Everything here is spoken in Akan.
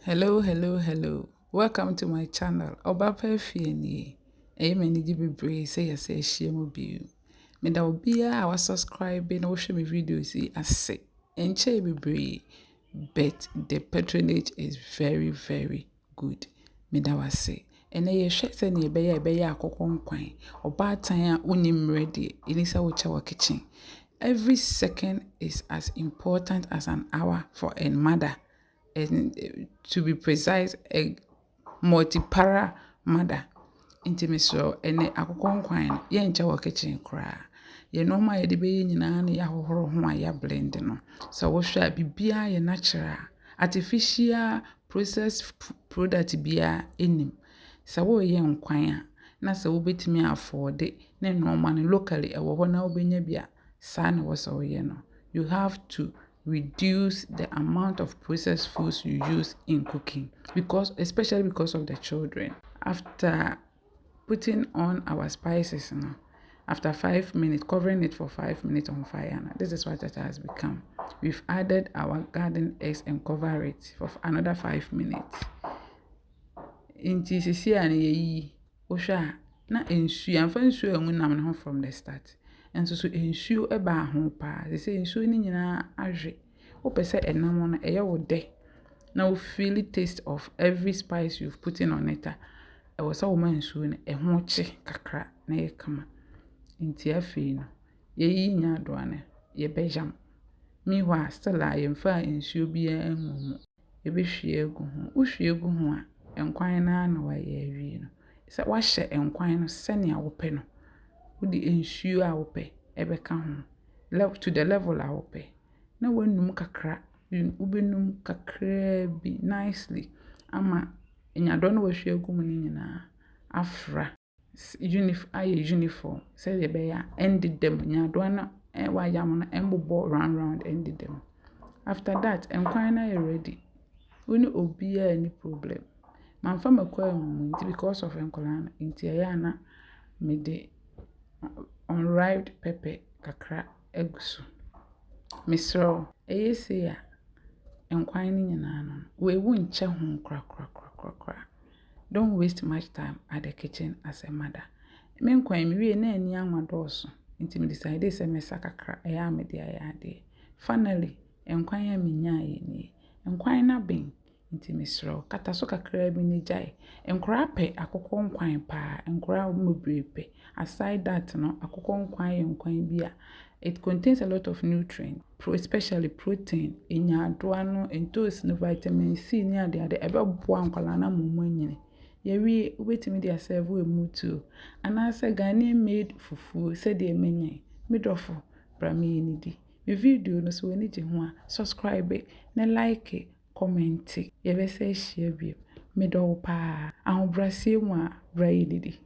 Hello. Welcome to my channel. Oba Fieni. Many Jibi say yes, shame you. Me da obia wa subscribe na wo hwe me videos yi ase. Enche bebre, but the patronage is very good. Me da wase. Ene ye hwe se ne be ye akokɔ nkwan. Oba tan a unim ready. Inisa wo cha wa kitchen. Every second is as important as an hour for a mother. And to be precise, a multipara mother. Intimacy ene akokɔ nkwan ye ncha wo kitchen kra. Ye no ma ye de be nyina na ya hohoro ho a ya blend no. So wo hwa bibia ye natural. Artificial processed product bia enim. So wo ye nkwan a na se wo betimi afford na normal no locally e wo ho na wo benya bia sa na wo so ye no. You have to reduce the amount of processed foods you use in cooking especially because of the children. After putting on our spices after 5 minutes, covering it for 5 minutes on fire, this is what it has become. We've added our garden eggs and cover it for another 5 minutes. Inti sisi ani yeyi ohwa na ensuo amfa ensuo enwu nam ne ho from the start. Enso so ensuo eba ho pa. Sisi ensuo ni nyina ahwe. Wo pese enam no eye wo de. Na wo feel the taste of every spice you've put in on it. E wo sa wo ma ensuo ne ho che kakra na ye kama. Inti afi no yeyi nya adoane ye bejam. Meanwhile still I am fa ensuo bia enwu. Ye be hwie egu ho. Wo hwie egu ho a enkwan na wa ye awie no. Se wa hye enkwan no se ne a wo pe no. Wo di ensuo a wo pe ebeka ho. Level to the level a wo pe. Na wanum kakra. Wo benum kakra bi nicely. Ama enyado no wa hwie egu mu ni nyina afra. Uniform. Say be ya end them nyado na wa yam no embobo round end them. After that enkwan na you ready. Uni obia any problem. Mamfa makwa nti because of enkola nti ya na me de unripe pepper kakra egusu. Misro eyese ya enkwan ni nyina no we wunche ho kra. Don't waste much time at the kitchen as a mother. Me nkwan me wie na ani anwadoso nti me decide say me sakakra eya me de ayade. Finally enkwan ya me nyae ni. Enkwan na ben nti misro kata so kakra bi ni jai. Enkura pe akokɔ nkwan pa, enkura mobrepe. Aside that no akokɔ nkwan bi a it contains a lot of nutrients, especially protein, enyadoa no, entos no, vitamin C ni ade ebe boa nkwala na mumu anyine. Yewi wetimi dey serve we mutu. Anase Ghanaian made fufu said dey menye. Midofo bra me ni di. Me video no so we ni je ho a subscribe, na like, comment. Yebe say share bi. Mido pa ahobrasie mu a bra yi didi.